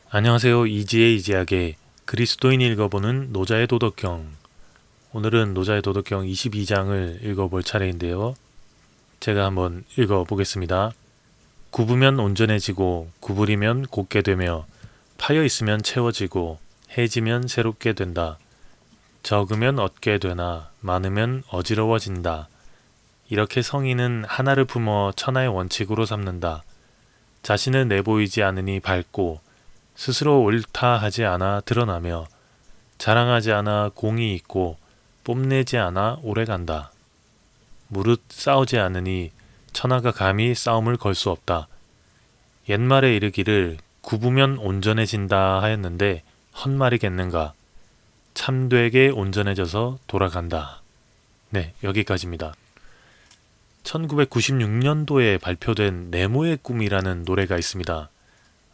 안녕하세요. 이지의 이지하게 그리스도인이 읽어보는 노자의 도덕경. 오늘은 노자의 도덕경 22장을 읽어볼 차례인데요. 제가 한번 읽어보겠습니다. 굽으면 온전해지고 구부리면 곧게 되며 파여 있으면 채워지고 해지면 새롭게 된다. 적으면 얻게 되나 많으면 어지러워진다. 이렇게 성인은 하나를 품어 천하의 원칙으로 삼는다. 자신을 내보이지 않으니 밝고 스스로 옳다 하지 않아 드러나며 자랑하지 않아 공이 있고 뽐내지 않아 오래간다. 무릇 싸우지 않으니 천하가 감히 싸움을 걸 수 없다. 옛말에 이르기를 굽으면 온전해진다 하였는데 헛말이겠는가. 참되게 온전해져서 돌아간다. 네, 여기까지입니다. 1996년도에 발표된 네모의 꿈이라는 노래가 있습니다.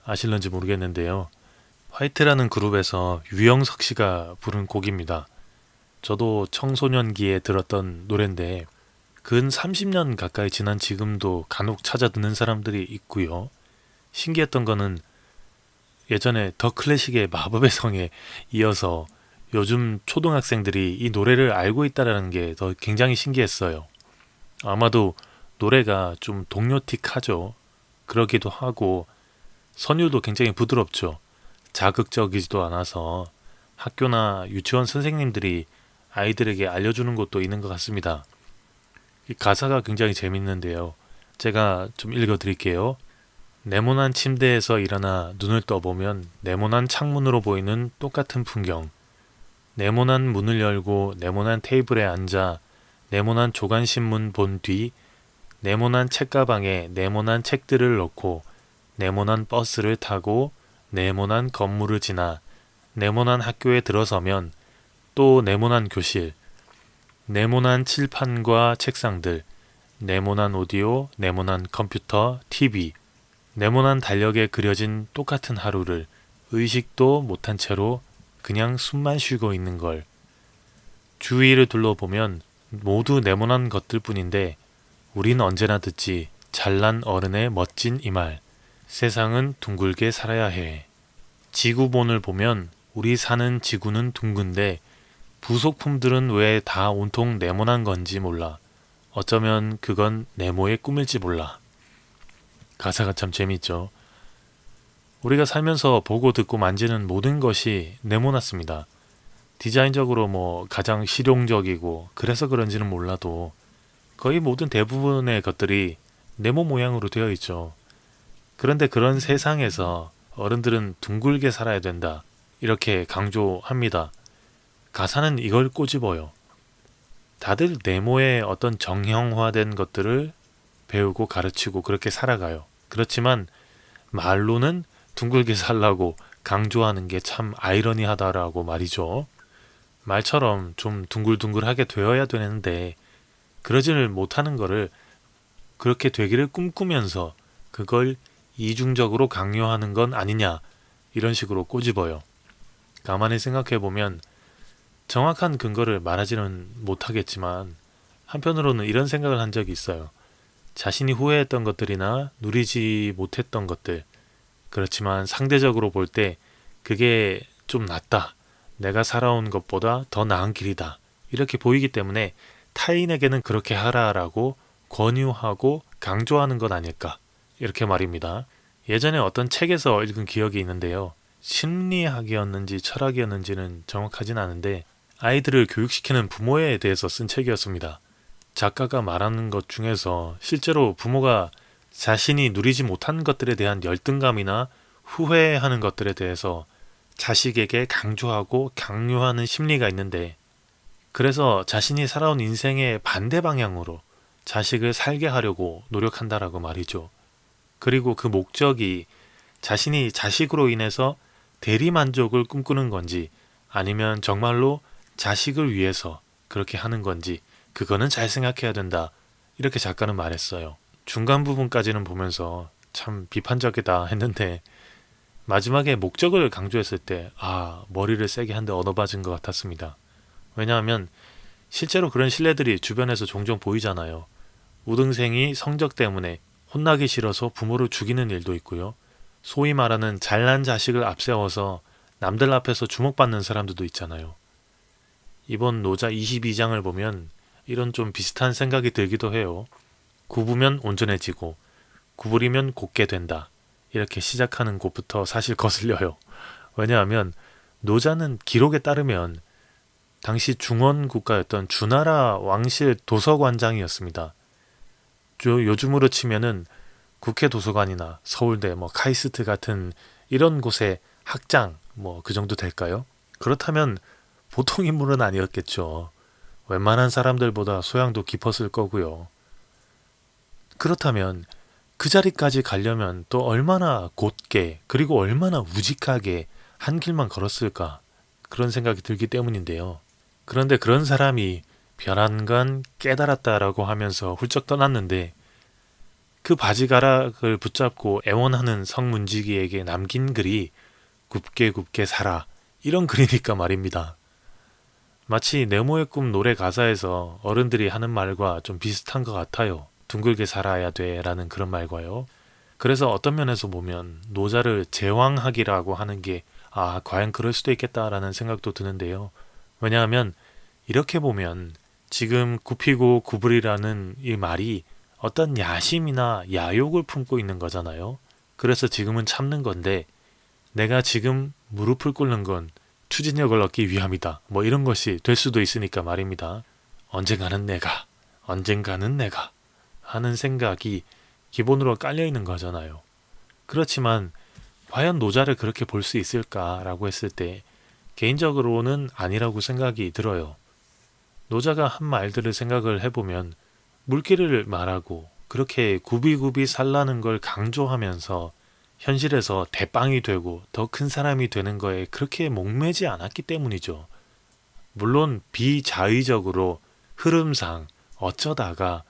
아실런지 모르겠는데요. 화이트라는 그룹에서 유영석 씨가 부른 곡입니다. 저도 청소년기에 들었던 노래인데 근 30년 가까이 지난 지금도 간혹 찾아 듣는 사람들이 있고요. 신기했던 거는 예전에 더 클래식의 마법의 성에 이어서 요즘 초등학생들이 이 노래를 알고 있다는 게 더 굉장히 신기했어요. 아마도 노래가 좀 동요틱하죠. 그러기도 하고 선율도 굉장히 부드럽죠. 자극적이지도 않아서 학교나 유치원 선생님들이 아이들에게 알려주는 것도 있는 것 같습니다. 이 가사가 굉장히 재밌는데요. 제가 좀 읽어드릴게요. 네모난 침대에서 일어나 눈을 떠보면 네모난 창문으로 보이는 똑같은 풍경. 네모난 문을 열고 네모난 테이블에 앉아 네모난 조간신문 본 뒤 네모난 책가방에 네모난 책들을 넣고 네모난 버스를 타고 네모난 건물을 지나 네모난 학교에 들어서면 또 네모난 교실, 네모난 칠판과 책상들, 네모난 오디오, 네모난 컴퓨터, TV, 네모난 달력에 그려진 똑같은 하루를 의식도 못한 채로 그냥 숨만 쉬고 있는 걸. 주위를 둘러보면 모두 네모난 것들 뿐인데 우린 언제나 듣지 잘난 어른의 멋진 이 말. 세상은 둥글게 살아야 해. 지구본을 보면 우리 사는 지구는 둥근데 부속품들은 왜 다 온통 네모난 건지 몰라. 어쩌면 그건 네모의 꿈일지 몰라. 가사가 참 재밌죠. 우리가 살면서 보고 듣고 만지는 모든 것이 네모났습니다. 디자인적으로 가장 실용적이고 그래서 그런지는 몰라도 거의 모든 대부분의 것들이 네모 모양으로 되어 있죠. 그런데 그런 세상에서 어른들은 둥글게 살아야 된다. 이렇게 강조합니다. 가사는 이걸 꼬집어요. 다들 네모의 어떤 정형화된 것들을 배우고 가르치고 그렇게 살아가요. 그렇지만 말로는 둥글게 살라고 강조하는 게 참 아이러니하다라고 말이죠. 말처럼 좀 둥글둥글하게 되어야 되는데 그러지를 못하는 거를 그렇게 되기를 꿈꾸면서 그걸 이중적으로 강요하는 건 아니냐 이런 식으로 꼬집어요. 가만히 생각해 보면 정확한 근거를 말하지는 못하겠지만 한편으로는 이런 생각을 한 적이 있어요. 자신이 후회했던 것들이나 누리지 못했던 것들, 그렇지만 상대적으로 볼 때 그게 좀 낫다. 내가 살아온 것보다 더 나은 길이다. 이렇게 보이기 때문에 타인에게는 그렇게 하라라고 권유하고 강조하는 것 아닐까. 이렇게 말입니다. 예전에 어떤 책에서 읽은 기억이 있는데요. 심리학이었는지 철학이었는지는 정확하진 않은데 아이들을 교육시키는 부모에 대해서 쓴 책이었습니다. 작가가 말하는 것 중에서 실제로 부모가 자신이 누리지 못한 것들에 대한 열등감이나 후회하는 것들에 대해서 자식에게 강조하고 강요하는 심리가 있는데 그래서 자신이 살아온 인생의 반대 방향으로 자식을 살게 하려고 노력한다라고 말이죠. 그리고 그 목적이 자신이 자식으로 인해서 대리만족을 꿈꾸는 건지 아니면 정말로 자식을 위해서 그렇게 하는 건지 그거는 잘 생각해야 된다. 이렇게 작가는 말했어요. 중간 부분까지는 보면서 참 비판적이다 했는데 마지막에 목적을 강조했을 때 머리를 세게 한 대 얻어맞은 것 같았습니다. 왜냐하면 실제로 그런 신뢰들이 주변에서 종종 보이잖아요. 우등생이 성적 때문에 혼나기 싫어서 부모를 죽이는 일도 있고요. 소위 말하는 잘난 자식을 앞세워서 남들 앞에서 주목받는 사람들도 있잖아요. 이번 노자 22장을 보면 이런 좀 비슷한 생각이 들기도 해요. 굽으면 온전해지고 구부리면 곧게 된다. 이렇게 시작하는 곳부터 사실 거슬려요. 왜냐하면 노자는 기록에 따르면 당시 중원 국가였던 주나라 왕실 도서관장이었습니다. 요즘으로 치면은 국회 도서관이나 서울대, 카이스트 같은 이런 곳의 학장, 그 정도 될까요? 그렇다면 보통 인물은 아니었겠죠. 웬만한 사람들보다 소양도 깊었을 거고요. 그렇다면 그 자리까지 가려면 또 얼마나 곧게 그리고 얼마나 우직하게 한 길만 걸었을까 그런 생각이 들기 때문인데요. 그런데 그런 사람이 변한간 깨달았다라고 하면서 훌쩍 떠났는데 그 바지가락을 붙잡고 애원하는 성문지기에게 남긴 글이 굽게 굽게 살아 이런 글이니까 말입니다. 마치 네모의 꿈 노래 가사에서 어른들이 하는 말과 좀 비슷한 것 같아요. 둥글게 살아야 돼 라는 그런 말과요. 그래서 어떤 면에서 보면 노자를 제왕학이라고 하는 게 과연 그럴 수도 있겠다라는 생각도 드는데요. 왜냐하면 이렇게 보면 지금 굽히고 구부리라는 이 말이 어떤 야심이나 야욕을 품고 있는 거잖아요. 그래서 지금은 참는 건데 내가 지금 무릎을 꿇는 건 추진력을 얻기 위함이다. 이런 것이 될 수도 있으니까 말입니다. 언젠가는 내가 하는 생각이 기본으로 깔려 있는 거잖아요. 그렇지만 과연 노자를 그렇게 볼 수 있을까라고 했을 때 개인적으로는 아니라고 생각이 들어요. 노자가 한 말들을 생각을 해보면 물기를 말하고 그렇게 굽이굽이 살라는 걸 강조하면서 현실에서 대빵이 되고 더 큰 사람이 되는 거에 그렇게 목매지 않았기 때문이죠. 물론 비자의적으로 흐름상 어쩌다가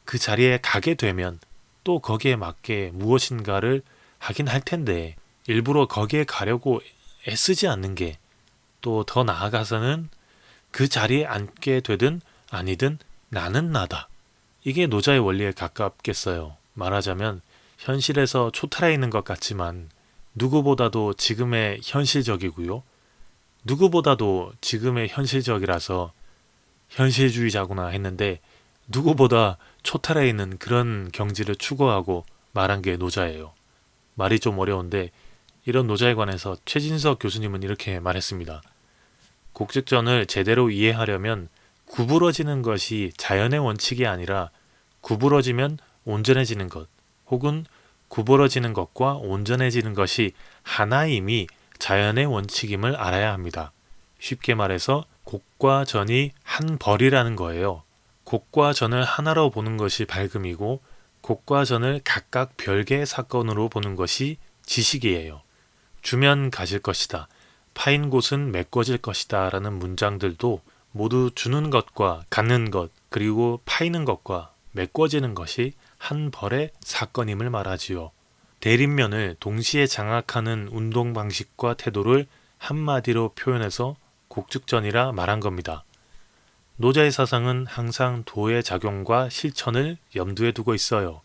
그 자리에 가게 되면 또 거기에 맞게 무엇인가를 하긴 할 텐데 일부러 거기에 가려고 애쓰지 않는 게 또 더 나아가서는 그 자리에 앉게 되든 아니든 나는 나다. 이게 노자의 원리에 가깝겠어요. 말하자면 현실에서 초탈해 있는 것 같지만 누구보다도 지금의 현실적이고요. 누구보다도 지금의 현실적이라서 현실주의자구나 했는데 누구보다 초탈해 있는 그런 경지를 추구하고 말한 게 노자예요. 말이 좀 어려운데 이런 노자에 관해서 최진석 교수님은 이렇게 말했습니다. 곡즉전을 제대로 이해하려면 구부러지는 것이 자연의 원칙이 아니라 구부러지면 온전해지는 것 혹은 구부러지는 것과 온전해지는 것이 하나임이 자연의 원칙임을 알아야 합니다. 쉽게 말해서 곡과 전이 한 벌이라는 거예요. 곡과 전을 하나로 보는 것이 발금이고 곡과 전을 각각 별개의 사건으로 보는 것이 지식이에요. 주면 가질 것이다. 파인 곳은 메꿔질 것이다 라는 문장들도 모두 주는 것과 갖는 것 그리고 파이는 것과 메꿔지는 것이 한 벌의 사건임을 말하지요. 대립면을 동시에 장악하는 운동 방식과 태도를 한마디로 표현해서 곡즉전이라 말한 겁니다. 노자의 사상은 항상 도의 작용과 실천을 염두에 두고 있어요.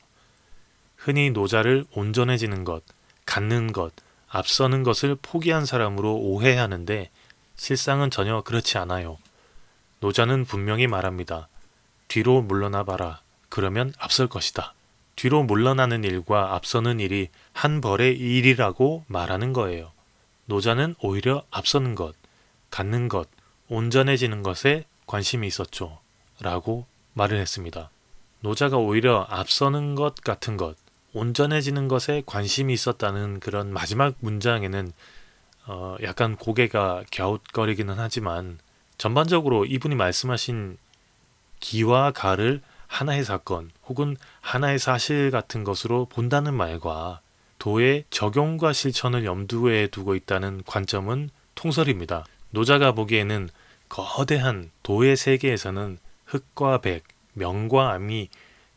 흔히 노자를 온전해지는 것, 갖는 것, 앞서는 것을 포기한 사람으로 오해하는데 실상은 전혀 그렇지 않아요. 노자는 분명히 말합니다. 뒤로 물러나 봐라. 그러면 앞설 것이다. 뒤로 물러나는 일과 앞서는 일이 한 벌의 일이라고 말하는 거예요. 노자는 오히려 앞서는 것, 갖는 것, 온전해지는 것에 관심이 있었죠. 라고 말을 했습니다. 노자가 오히려 앞서는 것 같은 것, 온전해지는 것에 관심이 있었다는 그런 마지막 문장에는 약간 고개가 갸웃거리기는 하지만 전반적으로 이분이 말씀하신 기와 가를 하나의 사건 혹은 하나의 사실 같은 것으로 본다는 말과 도의 적용과 실천을 염두에 두고 있다는 관점은 통설입니다. 노자가 보기에는 거대한 도의 세계에서는 흑과 백, 명과 암이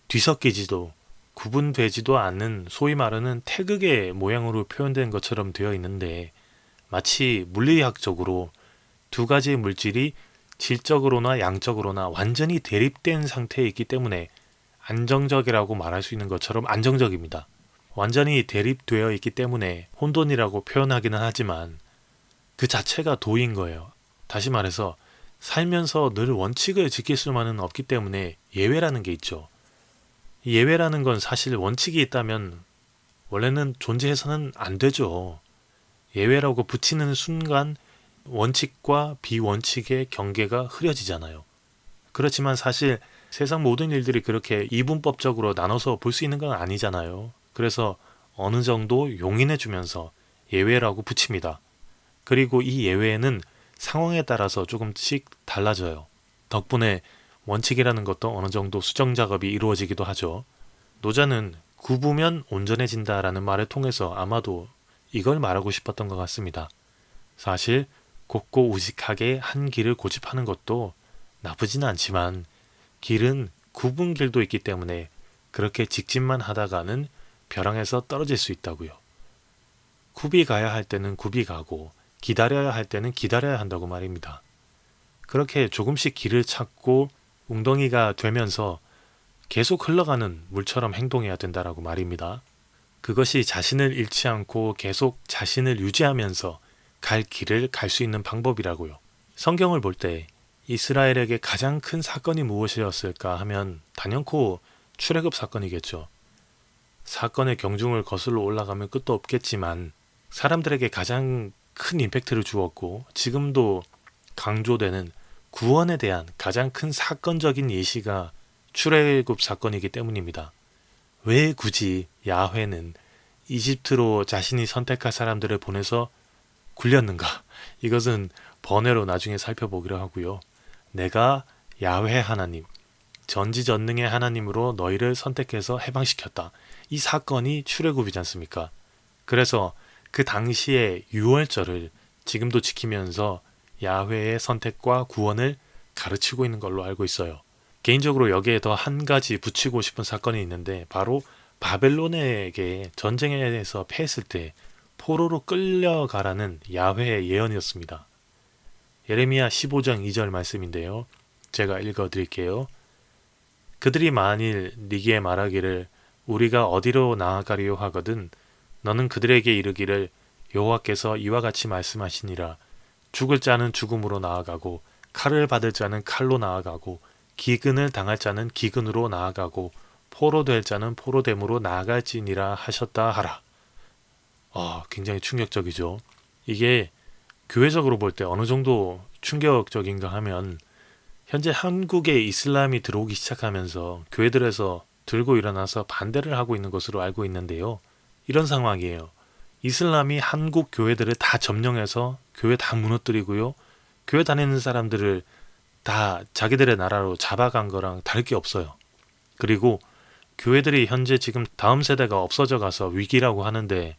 뒤섞이지도 구분되지도 않는 소위 말하는 태극의 모양으로 표현된 것처럼 되어 있는데 마치 물리학적으로 두 가지 물질이 질적으로나 양적으로나 완전히 대립된 상태에 있기 때문에 안정적이라고 말할 수 있는 것처럼 안정적입니다. 완전히 대립되어 있기 때문에 혼돈이라고 표현하기는 하지만 그 자체가 도인 거예요. 다시 말해서 살면서 늘 원칙을 지킬 수만은 없기 때문에 예외라는 게 있죠. 예외라는 건 사실 원칙이 있다면 원래는 존재해서는 안 되죠. 예외라고 붙이는 순간 원칙과 비원칙의 경계가 흐려지잖아요. 그렇지만 사실 세상 모든 일들이 그렇게 이분법적으로 나눠서 볼 수 있는 건 아니잖아요. 그래서 어느 정도 용인해주면서 예외라고 붙입니다. 그리고 이 예외는 상황에 따라서 조금씩 달라져요. 덕분에 원칙이라는 것도 어느 정도 수정 작업이 이루어지기도 하죠. 노자는 굽으면 온전해진다라는 말을 통해서 아마도 이걸 말하고 싶었던 것 같습니다. 사실 곱고 우직하게 한 길을 고집하는 것도 나쁘지는 않지만 길은 굽은 길도 있기 때문에 그렇게 직진만 하다가는 벼랑에서 떨어질 수 있다고요. 굽이 가야 할 때는 굽이 가고 기다려야 할 때는 기다려야 한다고 말입니다. 그렇게 조금씩 길을 찾고 웅덩이가 되면서 계속 흘러가는 물처럼 행동해야 된다라고 말입니다. 그것이 자신을 잃지 않고 계속 자신을 유지하면서 갈 길을 갈 수 있는 방법이라고요. 성경을 볼 때 이스라엘에게 가장 큰 사건이 무엇이었을까 하면 단연코 출애굽 사건이겠죠. 사건의 경중을 거슬러 올라가면 끝도 없겠지만 사람들에게 가장 큰 임팩트를 주었고 지금도 강조되는 구원에 대한 가장 큰 사건적인 예시가 출애굽 사건이기 때문입니다. 왜 굳이 야훼는 이집트로 자신이 선택한 사람들을 보내서 굴렸는가? 이것은 번외로 나중에 살펴보기로 하고요. 내가 야훼 하나님, 전지전능의 하나님으로 너희를 선택해서 해방시켰다. 이 사건이 출애굽이지 않습니까? 그래서 그 당시의 유월절을 지금도 지키면서 야훼의 선택과 구원을 가르치고 있는 걸로 알고 있어요. 개인적으로 여기에 더 한 가지 붙이고 싶은 사건이 있는데 바로 바벨론에게 전쟁에서 패했을 때 포로로 끌려가라는 야훼의 예언이었습니다. 예레미야 15장 2절 말씀인데요. 제가 읽어드릴게요. 그들이 만일 네게 말하기를 우리가 어디로 나아가리요 하거든 너는 그들에게 이르기를 여호와께서 이와 같이 말씀하시니라. 죽을 자는 죽음으로 나아가고 칼을 받을 자는 칼로 나아가고 기근을 당할 자는 기근으로 나아가고 포로될 자는 포로됨으로 나아갈지니라 하셨다 하라. 굉장히 충격적이죠. 이게 교회적으로 볼 때 어느 정도 충격적인가 하면 현재 한국에 이슬람이 들어오기 시작하면서 교회들에서 들고 일어나서 반대를 하고 있는 것으로 알고 있는데요. 이런 상황이에요. 이슬람이 한국 교회들을 다 점령해서 교회 다 무너뜨리고요. 교회 다니는 사람들을 다 자기들의 나라로 잡아간 거랑 다를 게 없어요. 그리고 교회들이 현재 지금 다음 세대가 없어져 가서 위기라고 하는데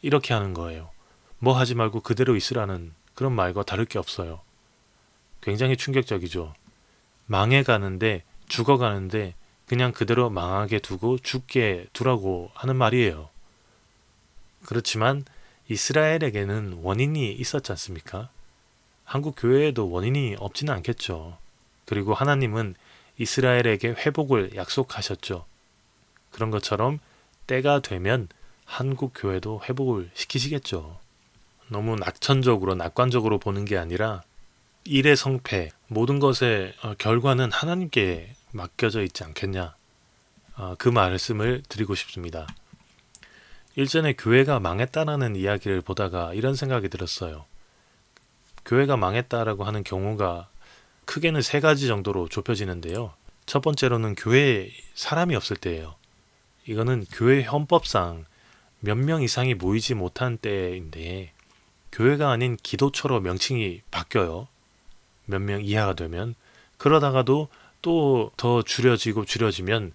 이렇게 하는 거예요. 뭐 하지 말고 그대로 있으라는 그런 말과 다를 게 없어요. 굉장히 충격적이죠. 망해가는데 죽어가는데 그냥 그대로 망하게 두고 죽게 두라고 하는 말이에요. 그렇지만 이스라엘에게는 원인이 있었지 않습니까? 한국 교회에도 원인이 없지는 않겠죠. 그리고 하나님은 이스라엘에게 회복을 약속하셨죠. 그런 것처럼 때가 되면 한국 교회도 회복을 시키시겠죠. 너무 낙천적으로 낙관적으로 보는 게 아니라 일의 성패, 모든 것의 결과는 하나님께 맡겨져 있지 않겠냐. 그 말씀을 드리고 싶습니다. 일전에 교회가 망했다라는 이야기를 보다가 이런 생각이 들었어요. 교회가 망했다라고 하는 경우가 크게는 세 가지 정도로 좁혀지는데요. 첫 번째로는 교회에 사람이 없을 때예요. 이거는 교회 헌법상 몇 명 이상이 모이지 못한 때인데 교회가 아닌 기도처로 명칭이 바뀌어요. 몇 명 이하가 되면. 그러다가도 또 더 줄여지면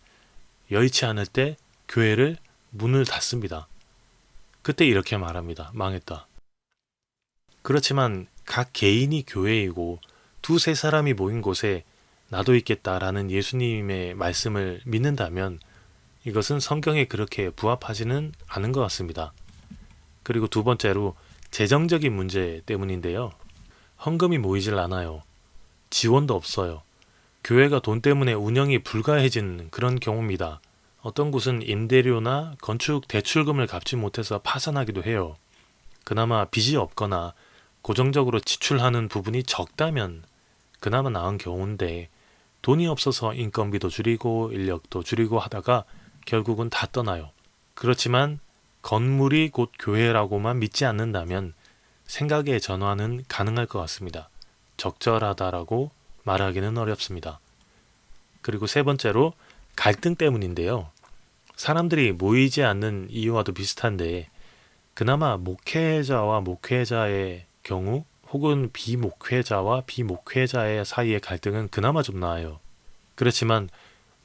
여의치 않을 때 교회를 문을 닫습니다. 그때 이렇게 말합니다. 망했다. 그렇지만 각 개인이 교회이고 두세 사람이 모인 곳에 나도 있겠다라는 예수님의 말씀을 믿는다면 이것은 성경에 그렇게 부합하지는 않은 것 같습니다. 그리고 두 번째로 재정적인 문제 때문인데요. 헌금이 모이질 않아요. 지원도 없어요. 교회가 돈 때문에 운영이 불가해진 그런 경우입니다. 어떤 곳은 임대료나 건축 대출금을 갚지 못해서 파산하기도 해요. 그나마 빚이 없거나 고정적으로 지출하는 부분이 적다면 그나마 나은 경우인데 돈이 없어서 인건비도 줄이고 인력도 줄이고 하다가 결국은 다 떠나요. 그렇지만 건물이 곧 교회라고만 믿지 않는다면 생각의 전환은 가능할 것 같습니다. 적절하다라고 말하기는 어렵습니다. 그리고 세 번째로 갈등 때문인데요. 사람들이 모이지 않는 이유와도 비슷한데 그나마 목회자와 목회자의 경우 혹은 비목회자와 비목회자의 사이의 갈등은 그나마 좀 나아요. 그렇지만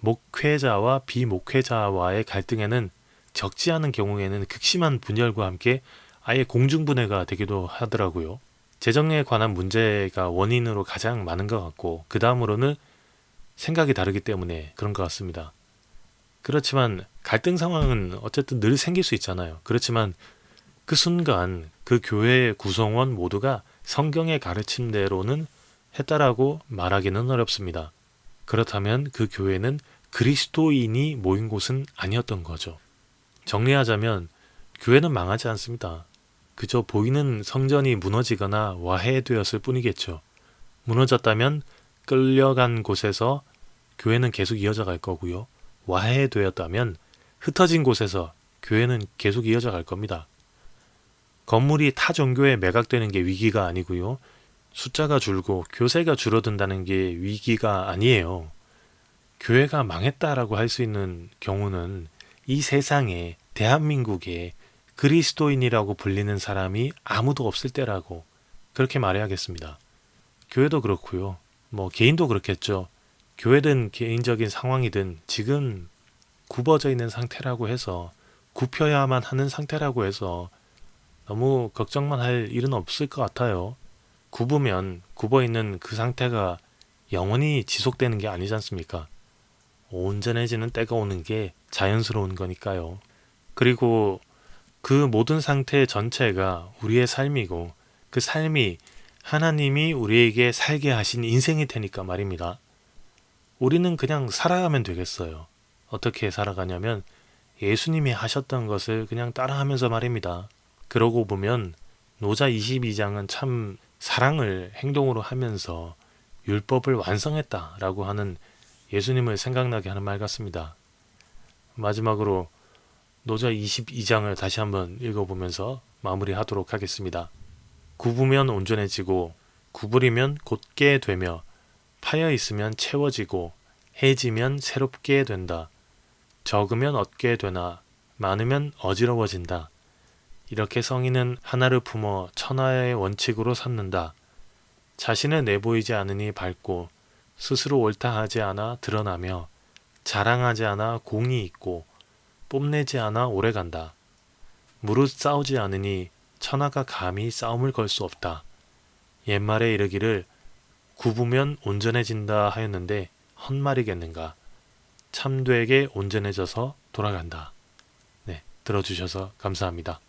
목회자와 비목회자와의 갈등에는 적지 않은 경우에는 극심한 분열과 함께 아예 공중분해가 되기도 하더라고요. 재정에 관한 문제가 원인으로 가장 많은 것 같고 그 다음으로는 생각이 다르기 때문에 그런 것 같습니다. 그렇지만 갈등 상황은 어쨌든 늘 생길 수 있잖아요. 그렇지만 그 순간 그 교회의 구성원 모두가 성경의 가르침대로는 했다라고 말하기는 어렵습니다. 그렇다면 그 교회는 그리스도인이 모인 곳은 아니었던 거죠. 정리하자면 교회는 망하지 않습니다. 그저 보이는 성전이 무너지거나 와해되었을 뿐이겠죠. 무너졌다면 끌려간 곳에서 교회는 계속 이어져 갈 거고요. 와해되었다면 흩어진 곳에서 교회는 계속 이어져 갈 겁니다. 건물이 타 종교에 매각되는 게 위기가 아니고요. 숫자가 줄고 교세가 줄어든다는 게 위기가 아니에요. 교회가 망했다라고 할 수 있는 경우는 이 세상에 대한민국에 그리스도인이라고 불리는 사람이 아무도 없을 때라고 그렇게 말해야겠습니다. 교회도 그렇고요. 개인도 그렇겠죠. 교회든 개인적인 상황이든 지금 굽어져 있는 상태라고 해서 굽혀야만 하는 상태라고 해서 너무 걱정만 할 일은 없을 것 같아요. 굽으면 굽어있는 그 상태가 영원히 지속되는 게 아니지 않습니까? 온전해지는 때가 오는 게 자연스러운 거니까요. 그리고 그 모든 상태 전체가 우리의 삶이고 그 삶이 하나님이 우리에게 살게 하신 인생일 테니까 말입니다. 우리는 그냥 살아가면 되겠어요. 어떻게 살아가냐면 예수님이 하셨던 것을 그냥 따라하면서 말입니다. 그러고 보면 노자 22장은 참 사랑을 행동으로 하면서 율법을 완성했다라고 하는 예수님을 생각나게 하는 말 같습니다. 마지막으로 노자 22장을 다시 한번 읽어보면서 마무리하도록 하겠습니다. 굽으면 온전해지고 구부리면 곧게 되며 파여 있으면 채워지고 해지면 새롭게 된다. 적으면 얻게 되나 많으면 어지러워진다. 이렇게 성인은 하나를 품어 천하의 원칙으로 삼는다. 자신을 내보이지 않으니 밝고 스스로 옳다 하지 않아 드러나며 자랑하지 않아 공이 있고 뽐내지 않아 오래간다. 무릇 싸우지 않으니 천하가 감히 싸움을 걸 수 없다. 옛말에 이르기를 굽으면 온전해진다 하였는데 헛말이겠는가. 참되게 온전해져서 돌아간다. 네, 들어주셔서 감사합니다.